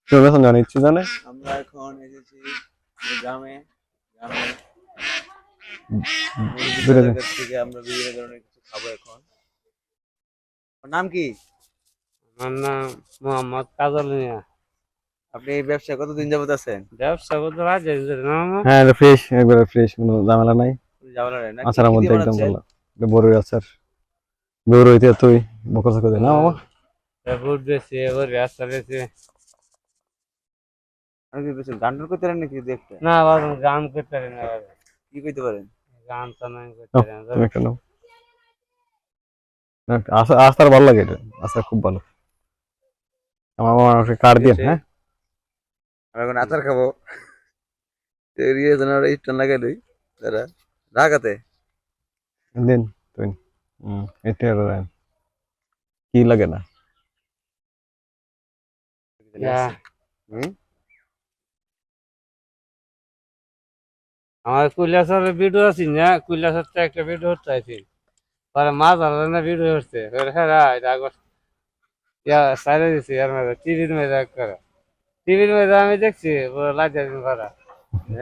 কেউ বেতন জানে ইচ্ছে জানে আমরা এখন এসেছি এই গ্রামে গ্রামে মুরব্বিদের কাছ থেকে আমরা বিভিন্ন ধরনের কিছু খাবো এখন। আপনার নাম কি? আমার নাম মোহাম্মদ কাজল মিয়া। আপনি এই ব্যবসায় কতদিন যাবত আছেন? ব্যবসা করতে রাজি না আমার। হ্যাঁ ফ্রেশ একবারে ফ্রেশ, কোনো ঝামেলা নাই। ঝামেলা নেই না? আচারের কি দিয়ে মধ্যে একদম বানাচ্ছেন? ভালো। এটা বড়ই আচার, বড়ইতে তুই বকর করে না মামা। বুট বেশি ওর রাস্তা বেশি আপনি কি কিছু গান টান করতে পারেন নাকি দেখতে? না বাবা, গান করতে পারি না বাবা। কি করতে পারেন? গান তো নাই করতে নাও, পারি না। তুমি একটা নাও। না, আচার ভালো লাগে, এটা আচার খুব ভালো। আমার মামা আমাকে কার্ড দিয়ে, হ্যাঁ আমরা এখন আচার খাবো। এরিয়া যেন স্টোন লাগাই দিই দাদা ঢাকাতে। দিন তুই। এটা কি লাগে না। হুম? আমার কৈলাসের ভিডিও আছি না, কৈলাসের তো একটা ভিডিও হচ্ছে আছি। পরে মাছ ধরার না ভিডিও হচ্ছে, হ্যাঁ এটা সাইডে দিছি আর টিভির মেয়ে করে। টিভির মেয়ে আমি দেখছি লাইট করা।